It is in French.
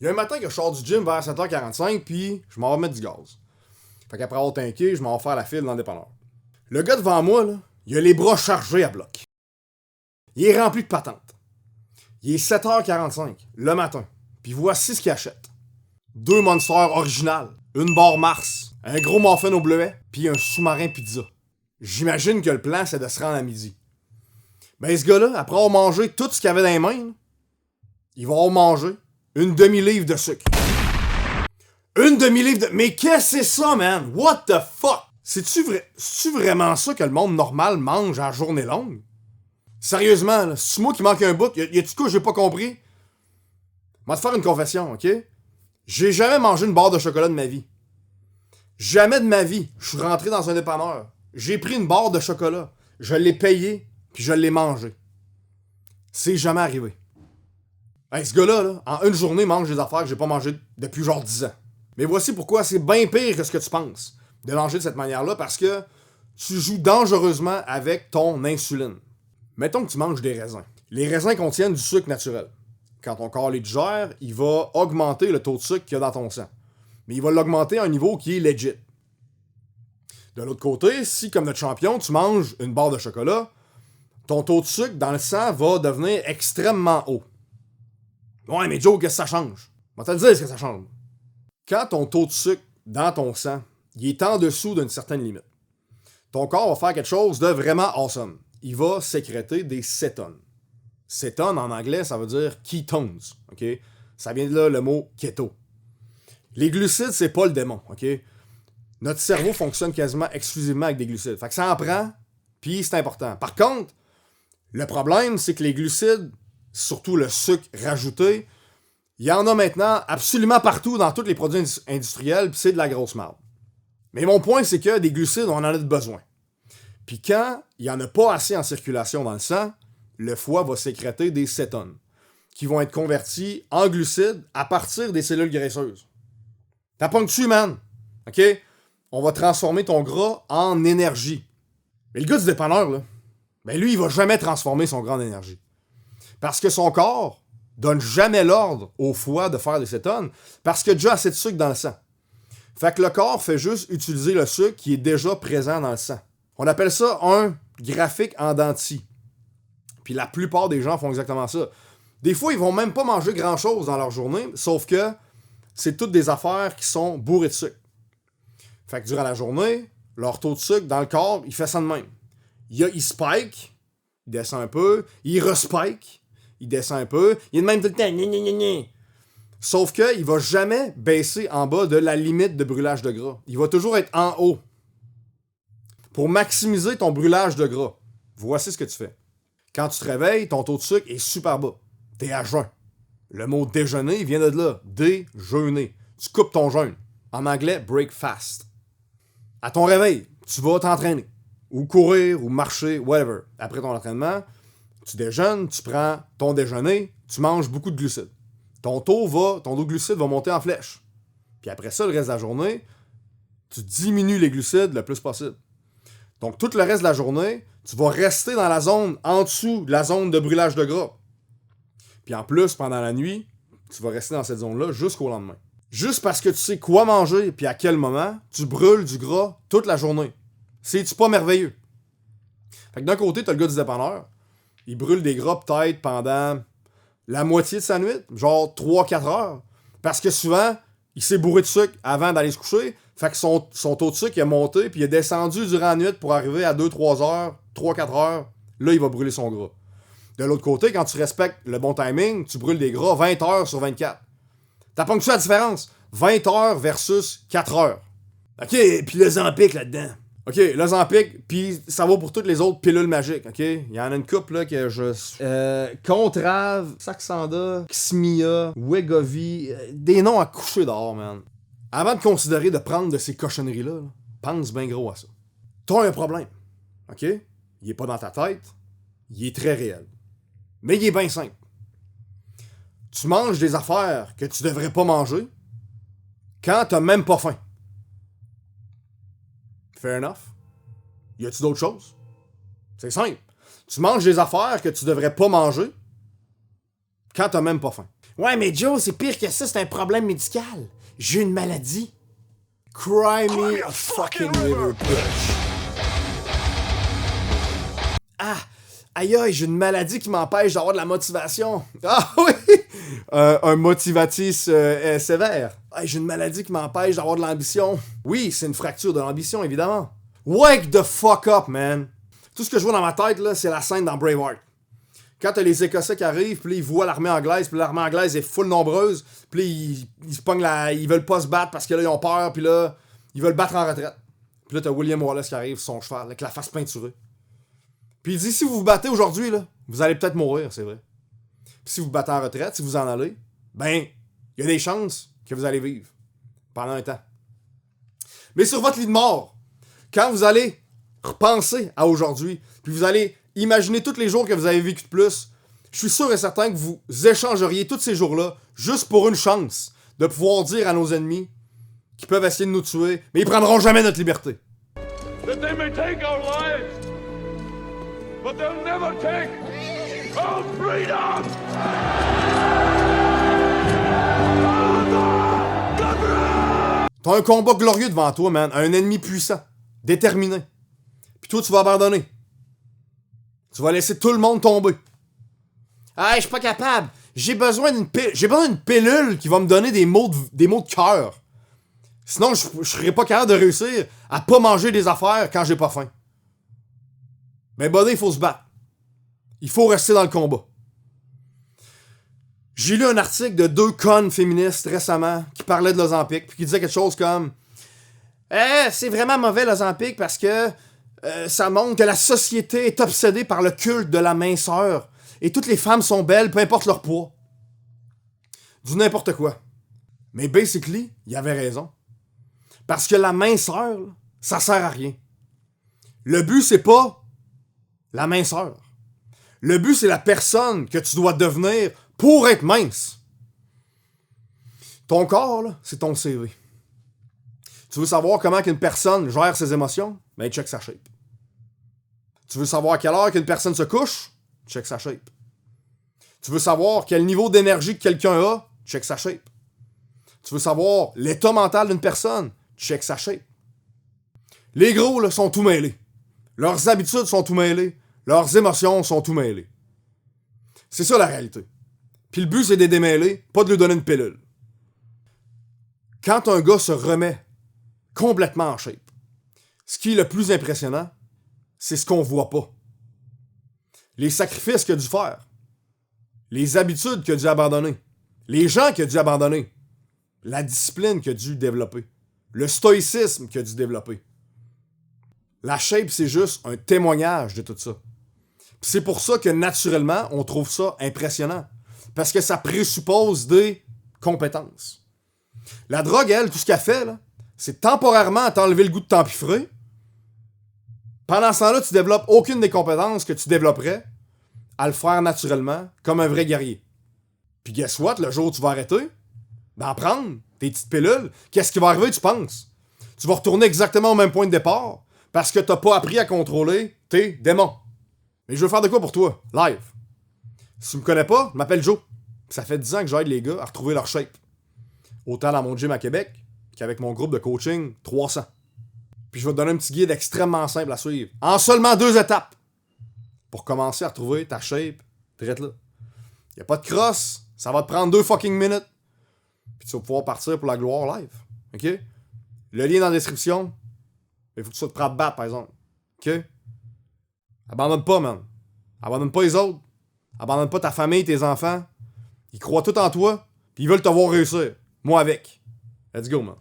Il y a un matin que je sors du gym vers 7h45, puis je m'en vais mettre du gaz. Fait qu'après avoir tanké, je m'en vais faire la file dans le dépanneur. Le gars devant moi, là, il a les bras chargés à bloc. Il est rempli de patentes. Il est 7h45, le matin, puis voici ce qu'il achète. 2 Monsters originales, une barre Mars, un gros muffin au bleuet, puis un sous-marin pizza. J'imagine que le plan, c'est de se rendre à midi. Ben ce gars-là, après avoir mangé tout ce qu'il avait dans les mains, là, il va avoir mangé une demi-livre de sucre. Une demi-livre de... Mais qu'est-ce que c'est ça, man? What the fuck? C'est-tu vraiment ça que le monde normal mange à la journée longue? Sérieusement, là, c'est moi qui manque un bout. Y a-tu quoi que j'ai pas compris? Je vais te faire une confession, ok? J'ai jamais mangé une barre de chocolat de ma vie. Jamais de ma vie, je suis rentré dans un dépanneur. J'ai pris une barre de chocolat. Je l'ai payé, puis je l'ai mangé. C'est jamais arrivé. Hey, ce gars-là, là, en une journée, mange des affaires que j'ai pas mangées depuis genre 10 ans. Mais voici pourquoi c'est bien pire que ce que tu penses de manger de cette manière-là, parce que tu joues dangereusement avec ton insuline. Mettons que tu manges des raisins. Les raisins contiennent du sucre naturel. Quand ton corps les digère, il va augmenter le taux de sucre qu'il y a dans ton sang. Mais il va l'augmenter à un niveau qui est legit. De l'autre côté, si comme notre champion, tu manges une barre de chocolat, ton taux de sucre dans le sang va devenir extrêmement haut. Ouais, mais Joe, qu'est-ce que ça change? On va te le dire ce que ça change. Quand ton taux de sucre dans ton sang, il est en dessous d'une certaine limite, ton corps va faire quelque chose de vraiment awesome. Il va sécréter des cétones. Cétones, en anglais, ça veut dire ketones. Ok? Ça vient de là le mot keto. Les glucides, c'est pas le démon. Ok? Notre cerveau fonctionne quasiment exclusivement avec des glucides. Fait que ça en prend, puis c'est important. Par contre, le problème, c'est que les glucides, surtout le sucre rajouté, il y en a maintenant absolument partout dans tous les produits industriels, puis c'est de la grosse merde. Mais mon point, c'est que des glucides, on en a besoin. Puis quand il n'y en a pas assez en circulation dans le sang, le foie va sécréter des cétones, qui vont être convertis en glucides à partir des cellules graisseuses. T'as pas dessus, man. OK? On va transformer ton gras en énergie. Mais le gars du dépanneur, là, ben lui, il va jamais transformer son gras en énergie. Parce que son corps donne jamais l'ordre au foie de faire des cétones, parce qu'il y a déjà assez de sucre dans le sang. Fait que le corps fait juste utiliser le sucre qui est déjà présent dans le sang. On appelle ça un graphique en dents de scie. Puis la plupart des gens font exactement ça. Des fois, ils vont même pas manger grand-chose dans leur journée, sauf que c'est toutes des affaires qui sont bourrées de sucre. Fait que durant la journée, leur taux de sucre dans le corps, il fait ça de même. Il spike, il descend un peu, il respike, il descend un peu, il est de même tout le temps, gna, gna, gna, gna. Sauf qu'il va jamais baisser en bas de la limite de brûlage de gras. Il va toujours être en haut. Pour maximiser ton brûlage de gras, voici ce que tu fais. Quand tu te réveilles, ton taux de sucre est super bas. T'es à jeun. Le mot déjeuner vient de là. Déjeuner. Tu coupes ton jeûne. En anglais, break fast. À ton réveil, tu vas t'entraîner. Ou courir, ou marcher, whatever. Après ton entraînement, tu déjeunes, tu prends ton déjeuner, tu manges beaucoup de glucides. Ton taux de glucides va monter en flèche. Puis après ça, le reste de la journée, tu diminues les glucides le plus possible. Donc, tout le reste de la journée, tu vas rester dans la zone en dessous de la zone de brûlage de gras. Puis en plus, pendant la nuit, tu vas rester dans cette zone-là jusqu'au lendemain. Juste parce que tu sais quoi manger puis à quel moment, tu brûles du gras toute la journée. C'est-tu pas merveilleux? Fait que d'un côté, t'as le gars du dépanneur. Il brûle des gras peut-être pendant la moitié de sa nuit, genre 3-4 heures. Parce que souvent, il s'est bourré de sucre avant d'aller se coucher. Fait que son taux de sucre il a monté, puis il est descendu durant la nuit pour arriver à 2-3 heures, 3-4 heures. Là, il va brûler son gras. De l'autre côté, quand tu respectes le bon timing, tu brûles des gras 20 heures sur 24. T'as pas que ça la différence? 20 heures versus 4 heures. OK, puis le Zampic là-dedans. OK, le Zampic, puis ça vaut pour toutes les autres pilules magiques, OK? Il y en a une couple là que je... Contrave, Saxenda, Xmia, Wegovy, des noms à coucher dehors, man. Avant de considérer de prendre de ces cochonneries-là, pense bien gros à ça. T'as un problème, OK? Il est pas dans ta tête, il est très réel. Mais il est bien simple. Tu manges des affaires que tu devrais pas manger quand t'as même pas faim. Fair enough. Y a-tu d'autres choses? C'est simple. Tu manges des affaires que tu devrais pas manger quand t'as même pas faim. Ouais, mais Joe, c'est pire que ça, c'est un problème médical. J'ai une maladie. Cry me a fucking river, bitch. Ah, aïe aïe, j'ai une maladie qui m'empêche d'avoir de la motivation. Ah oui! Un motivatis sévère. Ah, j'ai une maladie qui m'empêche d'avoir de l'ambition. Oui, c'est une fracture de l'ambition, évidemment. Wake the fuck up, man. Tout ce que je vois dans ma tête, là, c'est la scène dans Braveheart. Quand t'as les Écossais qui arrivent, puis ils voient l'armée anglaise, puis l'armée anglaise est full nombreuse, puis ils se pognent ils veulent pas se battre parce que là, ils ont peur, puis là, ils veulent battre en retraite. Puis là, t'as William Wallace qui arrive sur son cheval, avec la face peinturée. Puis il dit, si vous vous battez aujourd'hui, là, vous allez peut-être mourir, c'est vrai. Puis si vous battez en retraite, si vous en allez, ben, il y a des chances que vous allez vivre pendant un temps. Mais sur votre lit de mort, quand vous allez repenser à aujourd'hui, puis vous allez imaginer tous les jours que vous avez vécu de plus, je suis sûr et certain que vous échangeriez tous ces jours-là juste pour une chance de pouvoir dire à nos ennemis qui peuvent essayer de nous tuer, mais ils prendront jamais notre liberté. That they may take our lives, but they'll never take our freedom! T'as un combat glorieux devant toi, man, un ennemi puissant, déterminé. Puis toi, tu vas abandonner. Tu vas laisser tout le monde tomber. Ah, je suis pas capable. J'ai besoin d'une pilule qui va me donner des mots de cœur. Sinon, je serais pas capable de réussir à pas manger des affaires quand j'ai pas faim. Mais buddy, il faut se battre. Il faut rester dans le combat. J'ai lu un article de 2 connes féministes récemment qui parlaient de l'Ozempic puis qui disaient quelque chose comme c'est vraiment mauvais l'Ozempic parce que ça montre que la société est obsédée par le culte de la minceur et toutes les femmes sont belles, peu importe leur poids. Du n'importe quoi. Mais basically, il avait raison. Parce que la minceur, ça sert à rien. Le but, c'est pas la minceur. Le but, c'est la personne que tu dois devenir pour être mince. Ton corps, là, c'est ton CV. Tu veux savoir comment qu'une personne gère ses émotions? Ben, check sa shape. Tu veux savoir à quelle heure qu'une personne se couche? Check sa shape. Tu veux savoir quel niveau d'énergie que quelqu'un a? Check sa shape. Tu veux savoir l'état mental d'une personne? Check sa shape. Les gros, là, sont tout mêlés. Leurs habitudes sont tout mêlées. Leurs émotions sont tout mêlées. C'est ça la réalité. Puis le but, c'est de les démêler, pas de lui donner une pilule. Quand un gars se remet complètement en shape, ce qui est le plus impressionnant, c'est ce qu'on voit pas. Les sacrifices qu'il a dû faire. Les habitudes qu'il a dû abandonner. Les gens qu'il a dû abandonner. La discipline qu'il a dû développer. Le stoïcisme qu'il a dû développer. La shape, c'est juste un témoignage de tout ça. Puis c'est pour ça que naturellement, on trouve ça impressionnant. Parce que ça présuppose des compétences. La drogue, elle, tout ce qu'elle fait, là, c'est temporairement t'enlever le goût de t'empiffrer. Pendant ce temps-là, tu développes aucune des compétences que tu développerais à le faire naturellement, comme un vrai guerrier. Puis guess what, le jour où tu vas arrêter d'en prendre tes petites pilules, qu'est-ce qui va arriver, tu penses? Tu vas retourner exactement au même point de départ parce que t'as pas appris à contrôler tes démons. Mais je veux faire de quoi pour toi? Live. Si tu me connais pas, je m'appelle Joe. Puis ça fait 10 ans que j'aide les gars à retrouver leur shape. Autant dans mon gym à Québec qu'avec mon groupe de coaching 300. Puis je vais te donner un petit guide extrêmement simple à suivre. En seulement 2 étapes. Pour commencer à retrouver ta shape, direct là. Y a pas de cross, ça va te prendre 2 fucking minutes. Puis tu vas pouvoir partir pour la gloire live. OK? Le lien est dans la description. Il faut que tu sois prêt à te battre, par exemple. OK? Abandonne pas, man. Abandonne pas les autres. Abandonne pas ta famille, tes enfants. Ils croient tout en toi, puis ils veulent te voir réussir. Moi avec. Let's go, man.